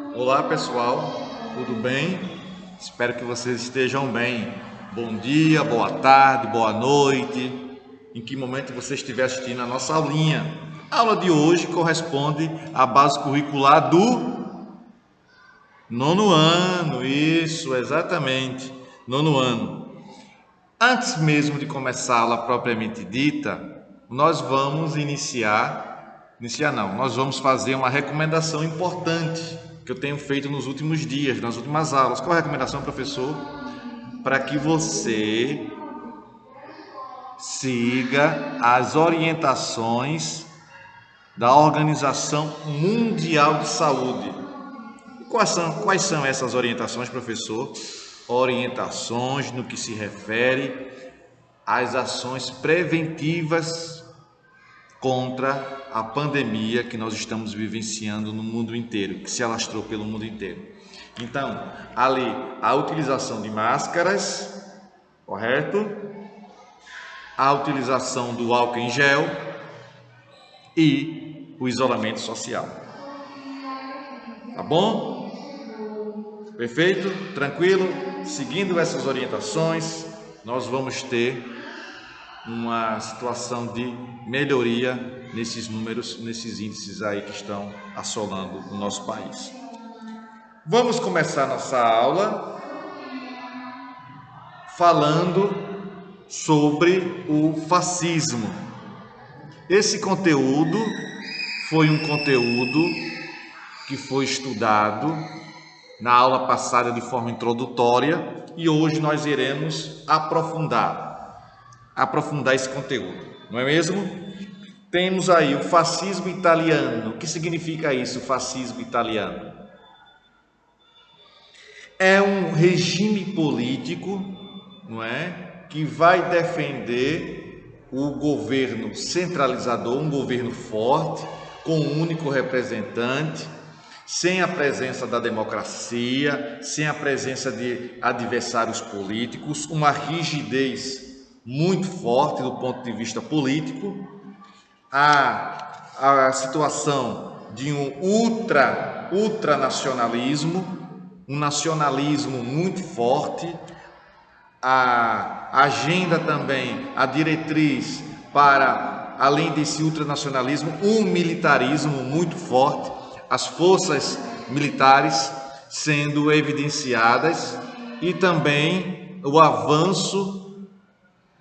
Olá pessoal, tudo bem? Espero que vocês estejam bem. Bom dia, boa tarde, boa noite. Em que momento você estiver assistindo a nossa aulinha. A aula de hoje corresponde à base curricular do nono ano. Isso, exatamente, nono ano. Antes mesmo de começar a aula propriamente dita, nós vamos nós vamos fazer uma recomendação importante que eu tenho feito nos últimos dias, nas últimas aulas. Qual é a recomendação, professor? Para que você siga as orientações da Organização Mundial de Saúde. E quais são essas orientações, professor? Orientações no que se refere às ações preventivas contra a pandemia que nós estamos vivenciando no mundo inteiro, que se alastrou pelo mundo inteiro. Então, ali, a utilização de máscaras, correto? A utilização do álcool em gel e o isolamento social. Tá bom? Perfeito? Tranquilo? Seguindo essas orientações, nós vamos ter uma situação de melhoria nesses números, nesses índices aí que estão assolando o nosso país. Vamos começar nossa aula falando sobre o fascismo. Esse conteúdo foi um conteúdo que foi estudado na aula passada de forma introdutória e hoje nós iremos aprofundar esse conteúdo, não é mesmo? Temos aí o fascismo italiano. O que significa isso, o fascismo italiano? É um regime político, não é, que vai defender o governo centralizador, um governo forte, com um único representante, sem a presença da democracia, sem a presença de adversários políticos, uma rigidez muito forte do ponto de vista político, a situação de um ultranacionalismo, um nacionalismo muito forte, a agenda também, a diretriz para, além desse ultranacionalismo, um militarismo muito forte, as forças militares sendo evidenciadas e também o avanço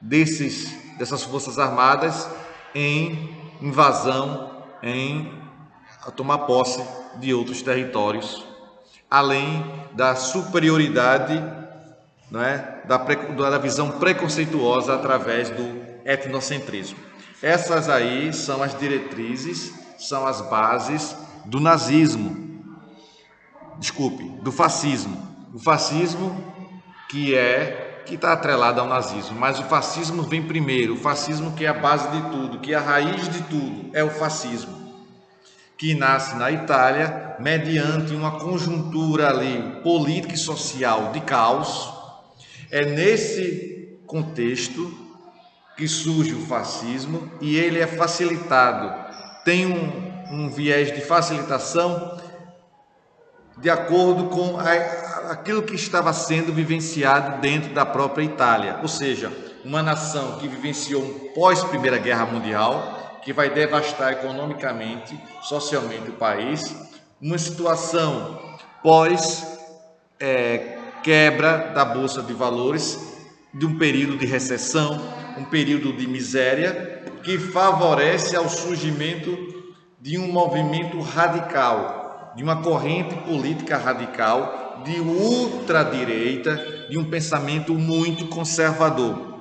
dessas forças armadas em invasão, em tomar posse de outros territórios, além da superioridade, não é, da visão preconceituosa através do etnocentrismo. Essas aí são as diretrizes, são as bases do nazismo, do fascismo. O fascismo que está atrelado ao nazismo, mas o fascismo vem primeiro, o fascismo que é a base de tudo, que é a raiz de tudo, é o fascismo, que nasce na Itália mediante uma conjuntura ali política e social de caos. É nesse contexto que surge o fascismo e ele é facilitado, tem um viés de facilitação de acordo com aquilo que estava sendo vivenciado dentro da própria Itália, ou seja, uma nação que vivenciou um pós-Primeira Guerra Mundial, que vai devastar economicamente, socialmente o país, uma situação pós-quebra da Bolsa de Valores, de um período de recessão, um período de miséria, que favorece ao surgimento de um movimento radical, de uma corrente política radical, de ultradireita, de um pensamento muito conservador.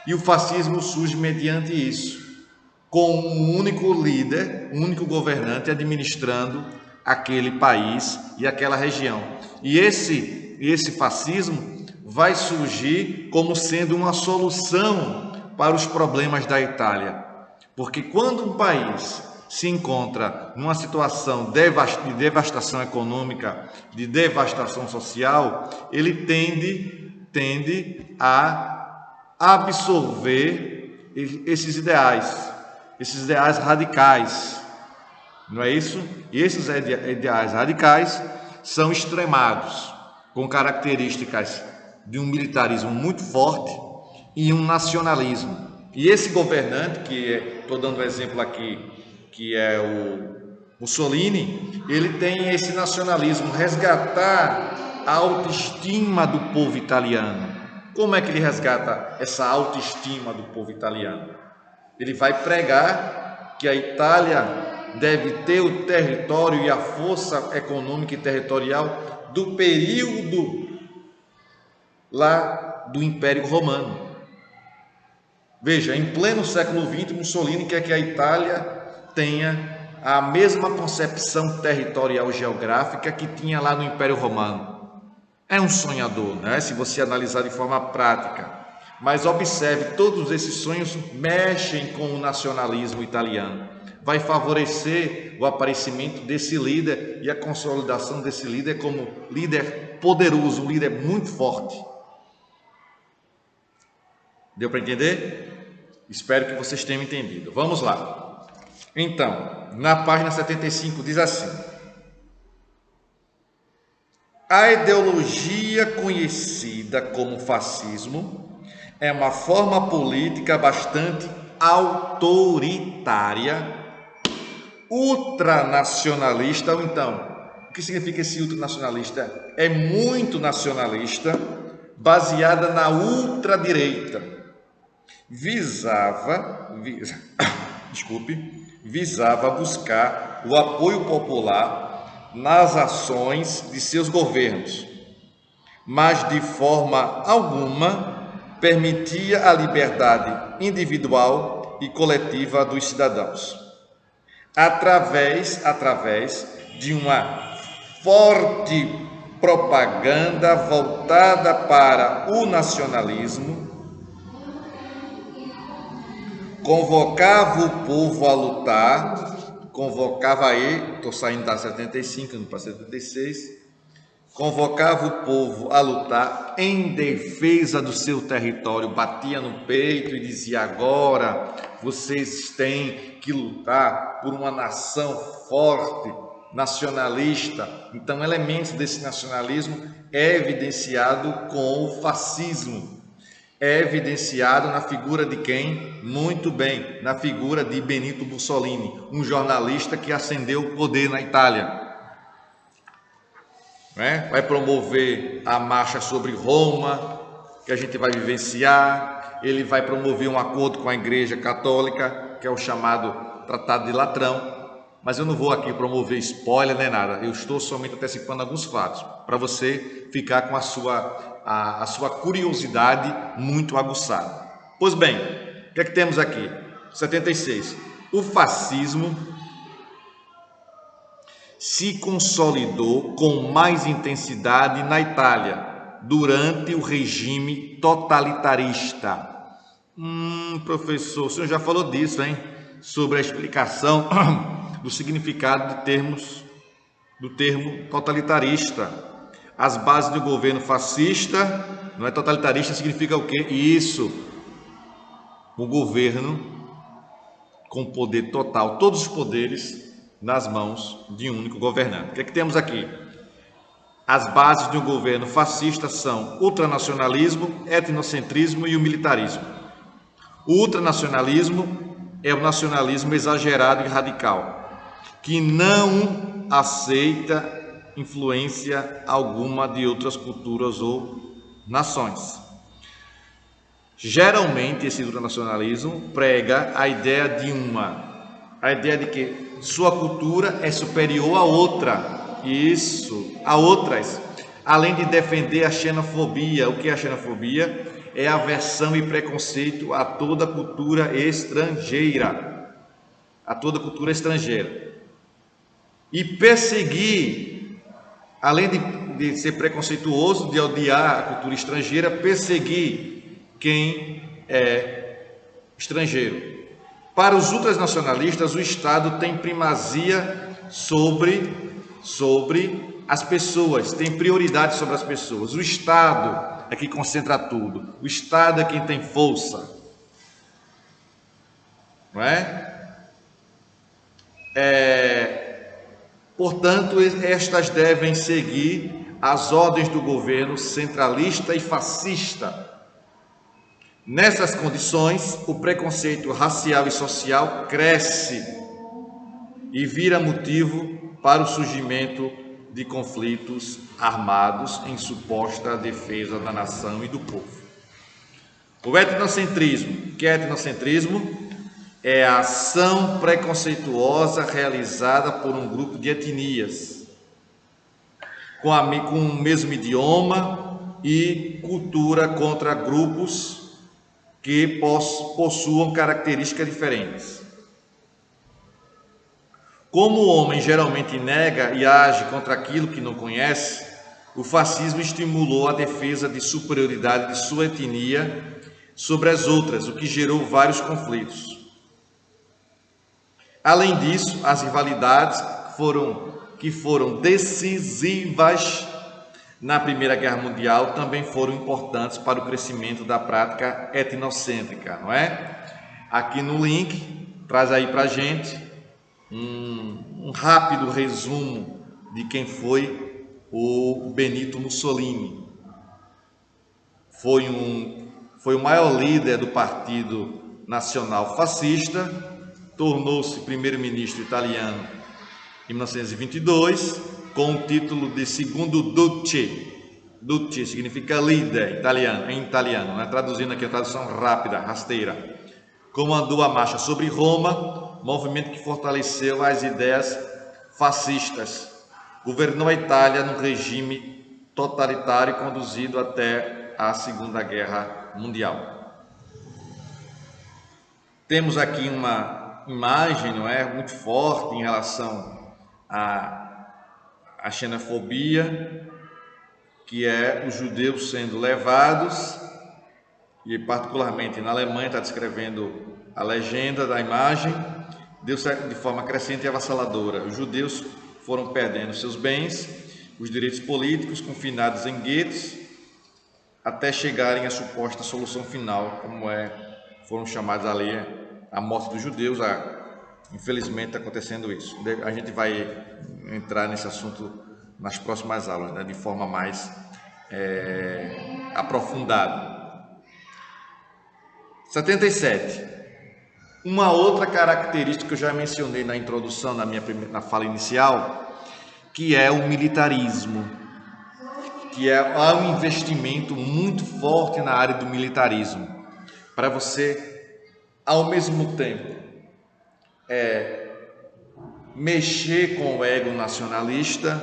E o fascismo surge mediante isso, com um único líder, um único governante administrando aquele país e aquela região. E esse fascismo vai surgir como sendo uma solução para os problemas da Itália. Porque quando um país se encontra numa situação de devastação econômica, de devastação social, ele tende a absorver esses ideais radicais, não é isso? E esses ideais radicais são extremados, com características de um militarismo muito forte e um nacionalismo. E esse governante, estou dando um exemplo aqui, que é o Mussolini, ele tem esse nacionalismo, resgatar a autoestima do povo italiano. Como é que ele resgata essa autoestima do povo italiano? Ele vai pregar que a Itália deve ter o território e a força econômica e territorial do período lá do Império Romano. Veja, em pleno século XX, Mussolini quer que a Itália tenha a mesma concepção territorial geográfica que tinha lá no Império Romano. É um sonhador, né? Se você analisar de forma prática. Mas observe, todos esses sonhos mexem com o nacionalismo italiano. Vai favorecer o aparecimento desse líder e a consolidação desse líder como líder poderoso, um líder muito forte. Deu para entender? Espero que vocês tenham entendido. Vamos lá. Então, na página 75 diz assim: a ideologia conhecida como fascismo é uma forma política bastante autoritária, ultranacionalista, ou então, o que significa esse ultranacionalista? É muito baseada na ultradireita. Visava buscar o apoio popular nas ações de seus governos, mas de forma alguma permitia a liberdade individual e coletiva dos cidadãos. Através de uma forte propaganda voltada para o nacionalismo, convocava o povo a lutar, estou saindo da 75, indo para 76, convocava o povo a lutar em defesa do seu território, batia no peito e dizia: agora vocês têm que lutar por uma nação forte, nacionalista. Então, elementos desse nacionalismo é evidenciado com o fascismo. É evidenciado na figura de quem? Muito bem, na figura de Benito Mussolini, um jornalista que ascendeu o poder na Itália. Vai promover a marcha sobre Roma, que a gente vai vivenciar. Ele vai promover um acordo com a Igreja Católica, que é o chamado Tratado de Latrão. Mas eu não vou aqui promover spoiler nem nada. Eu estou somente antecipando alguns fatos, para você ficar com a sua curiosidade muito aguçada. Pois bem, o que é que temos aqui? 76. O fascismo se consolidou com mais intensidade na Itália durante o regime totalitarista. Professor, o senhor já falou disso, hein? Sobre a explicação do significado do termo totalitarista. As bases do governo fascista, não é totalitarista, significa o quê? Isso, o governo com poder total, todos os poderes nas mãos de um único governante. O que é que temos aqui? As bases de um governo fascista são o ultranacionalismo, etnocentrismo e o militarismo. O ultranacionalismo é o nacionalismo exagerado e radical, que não aceita influência alguma de outras culturas ou nações. Geralmente esse ultranacionalismo prega a ideia de que sua cultura é superior a outras, além de defender a xenofobia. O que é a xenofobia? É aversão e preconceito a toda cultura estrangeira. E perseguir, além de ser preconceituoso, de odiar a cultura estrangeira, perseguir quem é estrangeiro. Para os ultranacionalistas, o Estado tem primazia sobre as pessoas, tem prioridade sobre as pessoas. O Estado é que concentra tudo. O Estado é quem tem força. Não é? Portanto, estas devem seguir as ordens do governo centralista e fascista. Nessas condições, o preconceito racial e social cresce e vira motivo para o surgimento de conflitos armados em suposta defesa da nação e do povo. O etnocentrismo. Que é etnocentrismo? É a ação preconceituosa realizada por um grupo de etnias com o mesmo idioma e cultura contra grupos que possuam características diferentes. Como o homem geralmente nega e age contra aquilo que não conhece, o fascismo estimulou a defesa de superioridade de sua etnia sobre as outras, o que gerou vários conflitos. Além disso, as rivalidades que foram decisivas na Primeira Guerra Mundial também foram importantes para o crescimento da prática etnocêntrica, não é? Aqui no link, traz aí para a gente um rápido resumo de quem foi o Benito Mussolini. Foi o maior líder do Partido Nacional Fascista, tornou-se primeiro-ministro italiano em 1922, com o título de segundo Duce. Duce significa líder em italiano, né? Traduzindo aqui a tradução rápida, rasteira. Comandou a marcha sobre Roma, movimento que fortaleceu as ideias fascistas. Governou a Itália num regime totalitário conduzido até a Segunda Guerra Mundial. Temos aqui uma imagem, não é, muito forte em relação à xenofobia, que é os judeus sendo levados, e particularmente na Alemanha, está descrevendo a legenda da imagem, Deus de forma crescente e avassaladora. Os judeus foram perdendo seus bens, os direitos políticos, confinados em guetos, até chegarem à suposta solução final, como foram chamados ali a morte dos judeus. Infelizmente está acontecendo isso. A gente vai entrar nesse assunto nas próximas aulas, né, de forma mais aprofundada. 77. Uma outra característica que eu já mencionei na introdução, na fala inicial, que é o militarismo, que há um investimento muito forte na área do militarismo, para você, ao mesmo tempo, mexer com o ego nacionalista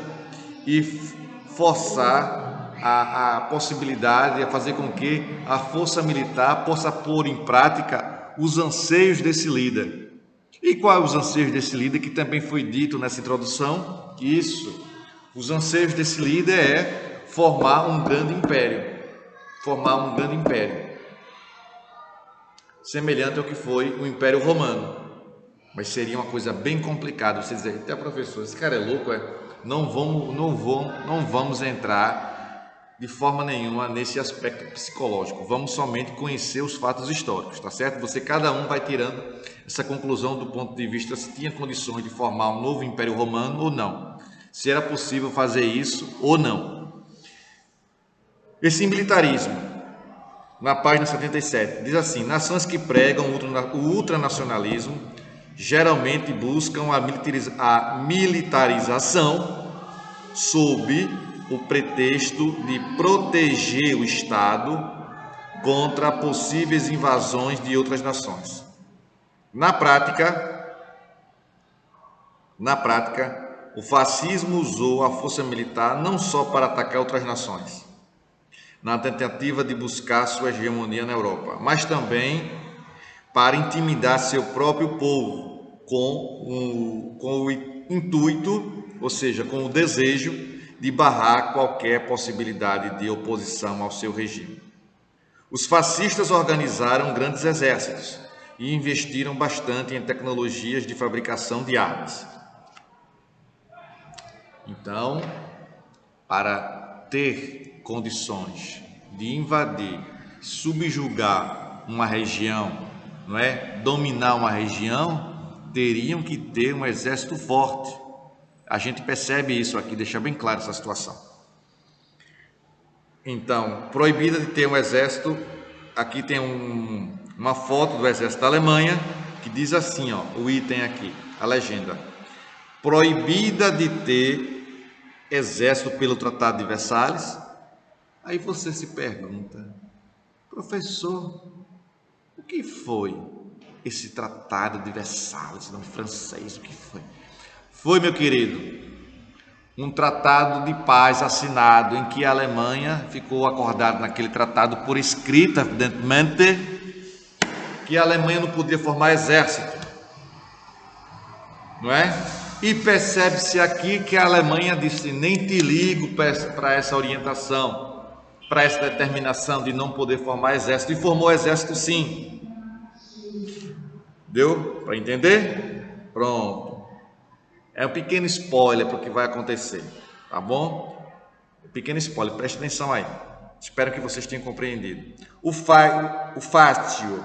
e forçar a possibilidade, a fazer com que a força militar possa pôr em prática os anseios desse líder. E quais os anseios desse líder, que também foi dito nessa introdução? Isso, os anseios desse líder é formar um grande império, semelhante ao que foi o Império Romano. Mas seria uma coisa bem complicada. Você dizer, até professor, esse cara é louco, não vamos entrar de forma nenhuma nesse aspecto psicológico. Vamos somente conhecer os fatos históricos, tá certo? Cada um vai tirando essa conclusão do ponto de vista se tinha condições de formar um novo Império Romano ou não, se era possível fazer isso ou não. Esse militarismo, na página 77, diz assim: nações que pregam o ultranacionalismo geralmente buscam a militarização sob o pretexto de proteger o Estado contra possíveis invasões de outras nações. Na prática, o fascismo usou a força militar não só para atacar outras nações, na tentativa de buscar sua hegemonia na Europa, mas também para intimidar seu próprio povo com o intuito, ou seja, com o desejo de barrar qualquer possibilidade de oposição ao seu regime. Os fascistas organizaram grandes exércitos e investiram bastante em tecnologias de fabricação de armas. Então, para ter condições de invadir, subjugar uma região, não é? Dominar uma região, teriam que ter um exército forte. A gente percebe isso aqui, deixa bem claro essa situação. Então, proibida de ter um exército. Aqui tem uma foto do exército da Alemanha, que diz assim, ó, o item aqui, a legenda: proibida de ter exército pelo Tratado de Versalhes. Aí você se pergunta, professor, o que foi esse Tratado de Versalhes, não francês, o que foi? Foi, meu querido, um tratado de paz assinado, em que a Alemanha ficou acordada naquele tratado por escrito, evidentemente, que a Alemanha não podia formar exército, não é? E percebe-se aqui que a Alemanha disse: nem te ligo para essa orientação, para essa determinação de não poder formar exército, e formou exército sim. Deu para entender? Pronto. É um pequeno spoiler para o que vai acontecer, tá bom? Pequeno spoiler, preste atenção aí. Espero que vocês tenham compreendido. O fátio,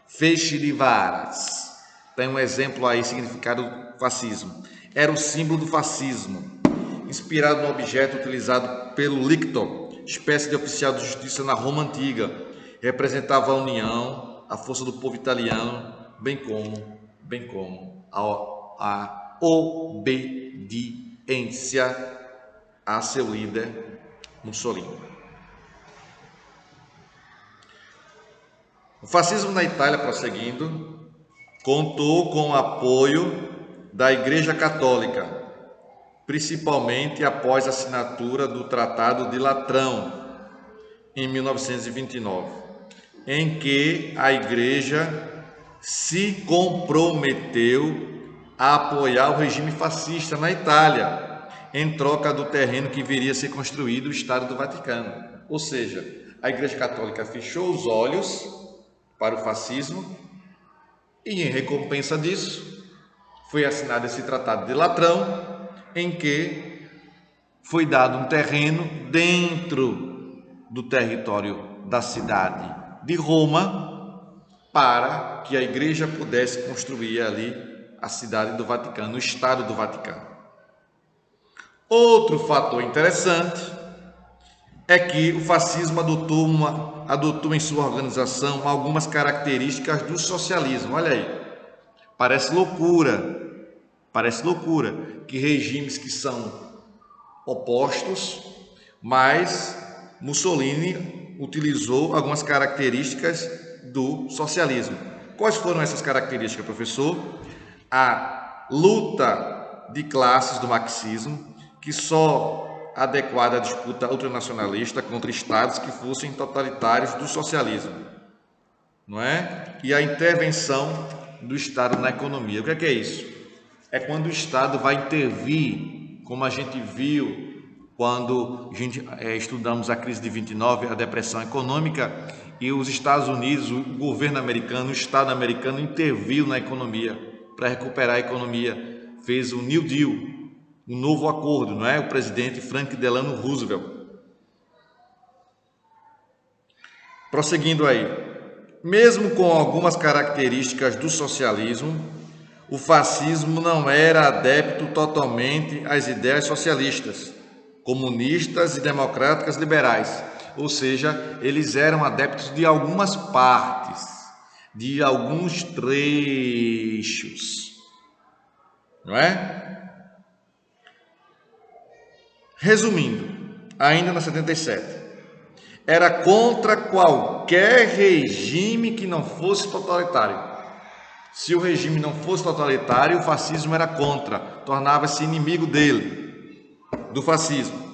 feixe de varas, tem um exemplo aí, significado do fascismo. Era o símbolo do fascismo, inspirado no objeto utilizado pelo lictor, espécie de oficial de justiça na Roma antiga. Representava a união, a força do povo italiano, bem como a obediência a seu líder Mussolini. O fascismo na Itália, prosseguindo, contou com o apoio da Igreja Católica, principalmente após a assinatura do Tratado de Latrão, em 1929, em que a Igreja se comprometeu a apoiar o regime fascista na Itália, em troca do terreno que viria a ser construído o Estado do Vaticano. Ou seja, a Igreja Católica fechou os olhos para o fascismo e, em recompensa disso, foi assinado esse Tratado de Latrão, em que foi dado um terreno dentro do território da cidade de Roma para que a Igreja pudesse construir ali a cidade do Vaticano, o Estado do Vaticano. Outro fator interessante é que o fascismo adotou em sua organização algumas características do socialismo. Olha aí, parece loucura que regimes que são opostos, mas Mussolini utilizou algumas características do socialismo. Quais foram essas características, professor? A luta de classes do marxismo, que só adequada à disputa ultranacionalista contra estados que fossem totalitários do socialismo, não é? E a intervenção do Estado na economia. O que é isso? É quando o Estado vai intervir, como a gente viu quando estudamos a crise de 29, a depressão econômica, e os Estados Unidos, o governo americano, o Estado americano interviu na economia para recuperar a economia, fez o New Deal, um novo acordo, não é? O presidente Franklin Delano Roosevelt. Prosseguindo aí, mesmo com algumas características do socialismo, o fascismo não era adepto totalmente às ideias socialistas, comunistas e democráticas liberais, ou seja, eles eram adeptos de algumas partes, de alguns trechos, não é? Resumindo, ainda na 77, era contra qualquer regime que não fosse totalitário. Se o regime não fosse totalitário, o fascismo era contra, tornava-se inimigo dele, do fascismo.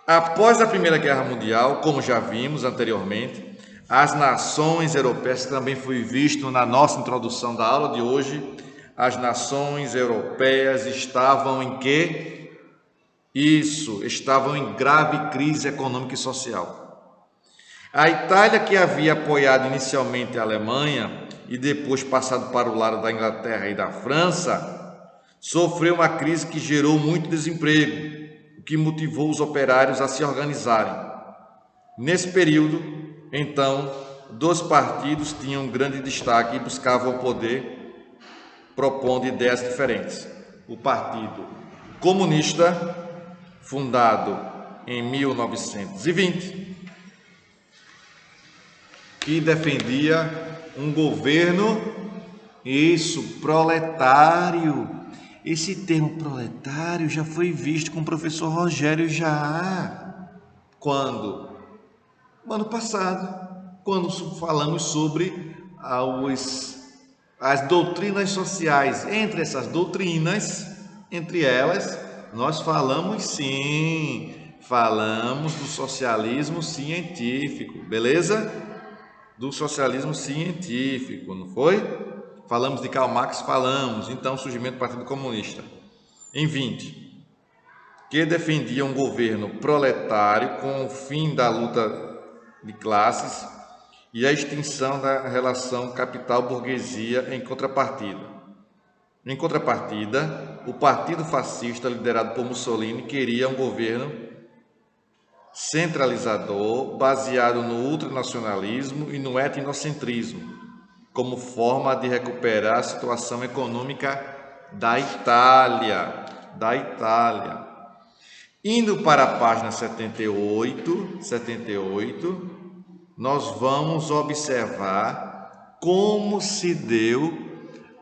Após a Primeira Guerra Mundial, como já vimos anteriormente, as nações europeias, também foi visto na nossa introdução da aula de hoje, as nações europeias estavam em quê? Estavam em grave crise econômica e social. A Itália, que havia apoiado inicialmente a Alemanha e depois passado para o lado da Inglaterra e da França, sofreu uma crise que gerou muito desemprego, o que motivou os operários a se organizarem. Nesse período, então, dois partidos tinham grande destaque e buscavam o poder propondo ideias diferentes. O Partido comunista, fundado em 1920, que defendia um governo, proletário. Esse termo proletário já foi visto com o professor Rogério já. Quando? No ano passado, quando falamos sobre as doutrinas sociais. Entre essas doutrinas, entre elas, nós falamos do socialismo científico, beleza? Do socialismo científico, não foi? Falamos de Karl Marx, então, surgimento do Partido Comunista, em 20, que defendia um governo proletário com o fim da luta de classes e a extinção da relação capital-burguesia em contrapartida. Em contrapartida, o Partido Fascista, liderado por Mussolini, queria um governo centralizador, baseado no ultranacionalismo e no etnocentrismo, como forma de recuperar a situação econômica da Itália. Indo para a página 78, nós vamos observar como se deu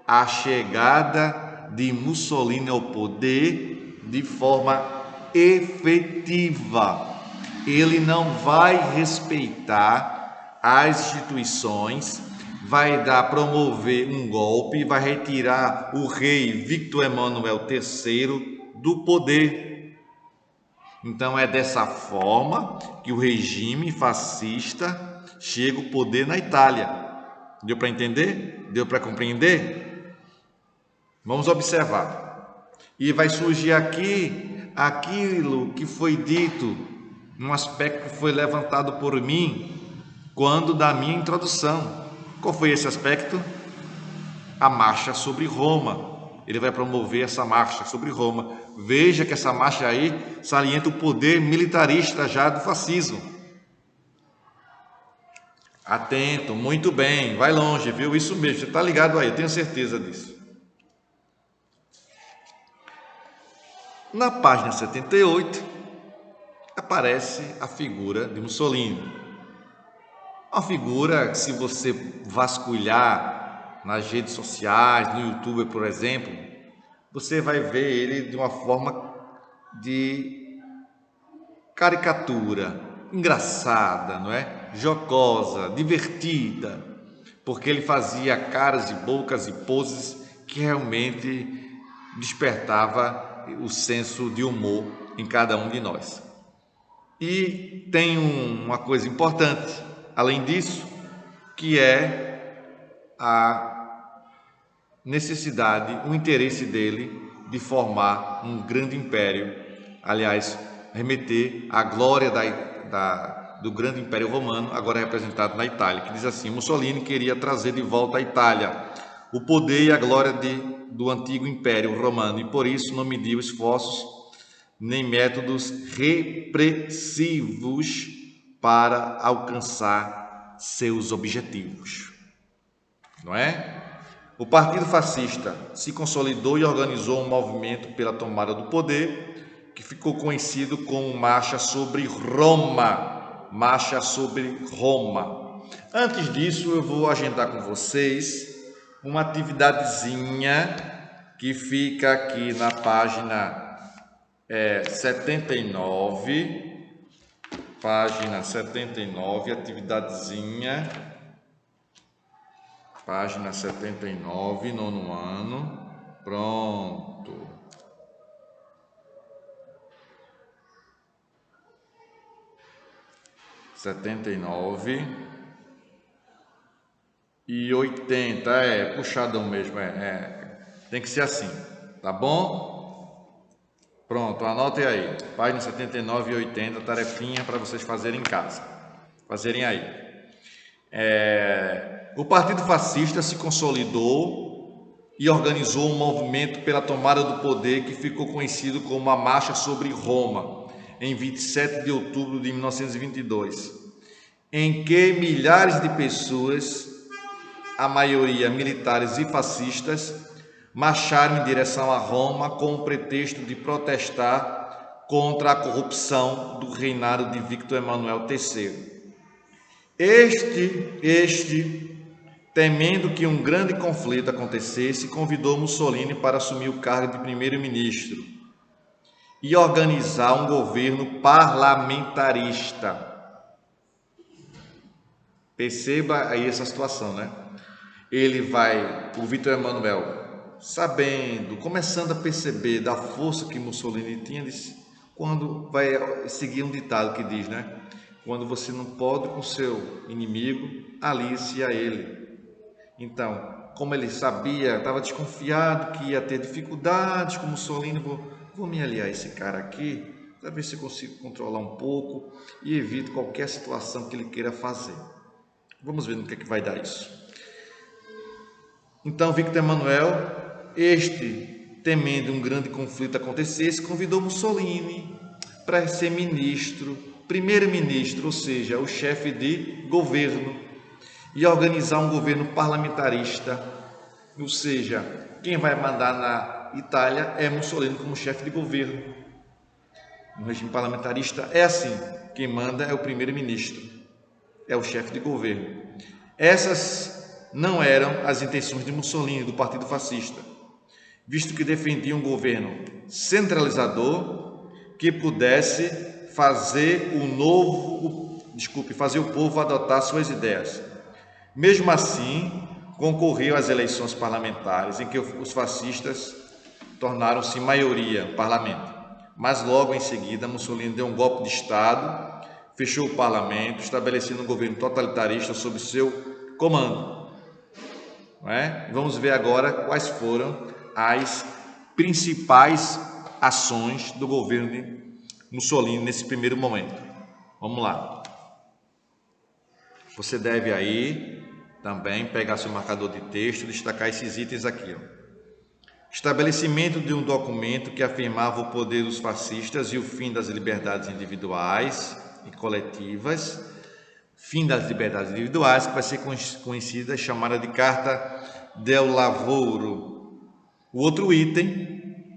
a chegada de Mussolini ao poder de forma efetiva. Ele não vai respeitar as instituições, vai promover um golpe, vai retirar o rei Victor Emmanuel III do poder. Então é dessa forma que o regime fascista chega ao poder na Itália. Deu para entender? Deu para compreender? Vamos observar. E vai surgir aqui aquilo que foi dito, um aspecto que foi levantado por mim quando da minha introdução. Qual foi esse aspecto? A marcha sobre Roma. Ele vai promover essa marcha sobre Roma. Veja que essa marcha aí salienta o poder militarista já do fascismo. Atento, muito bem, vai longe, viu? Isso mesmo, você está ligado aí, eu tenho certeza disso. Na página 78, aparece a figura de Mussolini. Uma figura que, se você vasculhar nas redes sociais, no YouTube, por exemplo, você vai ver ele de uma forma de caricatura, engraçada, não é? Jocosa, divertida, porque ele fazia caras e bocas e poses que realmente despertava o senso de humor em cada um de nós. E tem uma coisa importante, além disso, que é a necessidade, o interesse dele de formar um grande império, aliás, remeter à glória do grande império romano, agora representado na Itália, que diz assim: Mussolini queria trazer de volta à Itália o poder e a glória do antigo império romano, e por isso não mediu esforços nem métodos repressivos para alcançar seus objetivos. Não é? O Partido Fascista se consolidou e organizou um movimento pela tomada do poder, que ficou conhecido como Marcha sobre Roma. Marcha sobre Roma. Antes disso, eu vou agendar com vocês uma atividadezinha que fica aqui na página 79, página 79, atividadezinha, página 79, nono ano, pronto. Setenta e 80, puxadão mesmo, tem que ser assim, tá bom? Pronto, anotem aí, página 79 e 80, tarefinha para vocês fazerem em casa, fazerem aí. O Partido Fascista se consolidou e organizou um movimento pela tomada do poder que ficou conhecido como a Marcha sobre Roma, em 27 de outubro de 1922, em que milhares de pessoas, a maioria militares e fascistas, marcharam em direção a Roma com o pretexto de protestar contra a corrupção do reinado de Victor Emanuel III. Este, temendo que um grande conflito acontecesse, convidou Mussolini para assumir o cargo de primeiro-ministro e organizar um governo parlamentarista. Perceba aí essa situação, né? O Victor Emanuel, sabendo, começando a perceber da força que Mussolini tinha, quando vai seguir um ditado que diz, né? Quando você não pode com seu inimigo, alice a ele. Então, como ele sabia, estava desconfiado que ia ter dificuldades com Mussolini, vou me aliar a esse cara aqui, para ver se eu consigo controlar um pouco e evito qualquer situação que ele queira fazer. Vamos ver no que é que vai dar isso. Então, Victor Emanuel, temendo um grande conflito acontecesse, convidou Mussolini para ser primeiro-ministro, ou seja, o chefe de governo, e organizar um governo parlamentarista, ou seja, quem vai mandar na Itália é Mussolini como chefe de governo. No regime parlamentarista é assim, quem manda é o primeiro-ministro, é o chefe de governo. Essas não eram as intenções de Mussolini, do Partido Fascista, visto que defendia um governo centralizador que pudesse fazer o povo adotar suas ideias. Mesmo assim, concorreu às eleições parlamentares, em que os fascistas tornaram-se maioria no parlamento. Mas logo em seguida, Mussolini deu um golpe de Estado, fechou o parlamento, estabelecendo um governo totalitarista sob seu comando. Não é? Vamos ver agora quais foram as principais ações do governo de Mussolini nesse primeiro momento. Vamos lá. Você deve aí também pegar seu marcador de texto e destacar esses itens aqui. Estabelecimento de um documento que afirmava o poder dos fascistas e o fim das liberdades individuais e coletivas. Fim das liberdades individuais, que vai ser conhecida, chamada de Carta del Lavoro. O outro item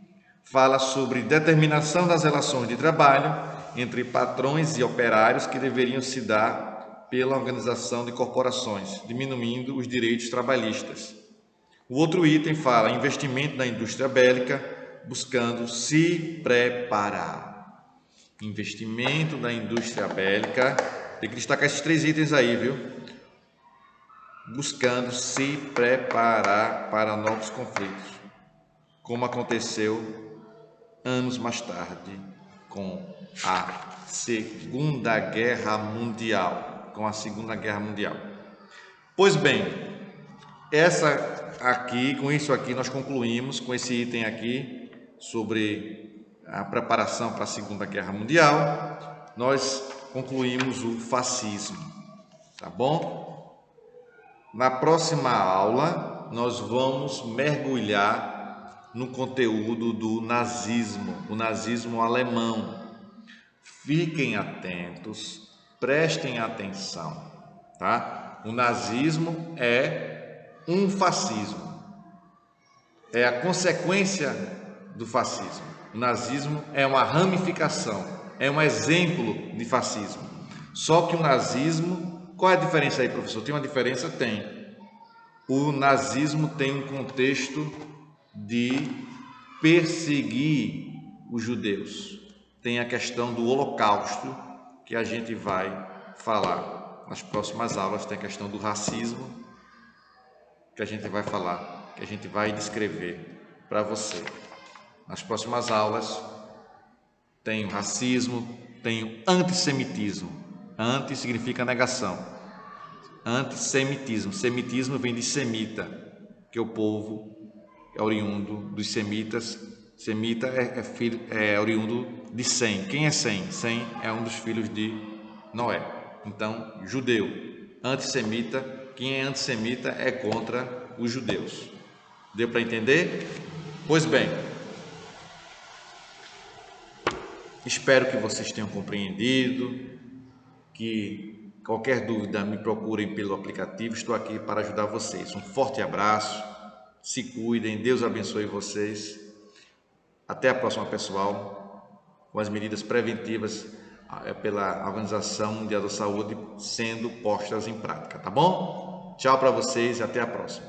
fala sobre determinação das relações de trabalho entre patrões e operários que deveriam se dar pela organização de corporações, diminuindo os direitos trabalhistas. O outro item fala investimento na indústria bélica, buscando se preparar. Investimento na indústria bélica, tem que destacar esses 3 itens aí, viu? Buscando se preparar para novos conflitos, como aconteceu anos mais tarde com a Segunda Guerra Mundial. Pois bem, com isso aqui nós concluímos, com esse item aqui, sobre a preparação para a Segunda Guerra Mundial, nós concluímos o fascismo, tá bom? Na próxima aula, nós vamos mergulhar no conteúdo do nazismo, o nazismo alemão. Fiquem atentos, prestem atenção, tá? O nazismo é um fascismo, é a consequência do fascismo. O nazismo é uma ramificação, é um exemplo de fascismo. Só que o nazismo, qual é a diferença aí, professor? Tem uma diferença? Tem. O nazismo tem um contexto de perseguir os judeus. Tem a questão do Holocausto, que a gente vai falar. Nas próximas aulas tem a questão do racismo, que a gente vai falar, que a gente vai descrever para você. Nas próximas aulas tem o racismo, tem o antissemitismo. Anti significa negação. Antissemitismo. Semitismo vem de semita, que é o povo é oriundo dos semitas. Semita é oriundo de Sem. Quem é Sem? Sem é um dos filhos de Noé. Então, judeu. Antissemita. Quem é antissemita é contra os judeus. Deu para entender? Pois bem, espero que vocês tenham compreendido, que qualquer dúvida me procurem pelo aplicativo, estou aqui para ajudar vocês. Um forte abraço Se cuidem, Deus abençoe vocês. Até a próxima, pessoal, com as medidas preventivas pela Organização Mundial da Saúde sendo postas em prática, tá bom? Tchau para vocês e até a próxima.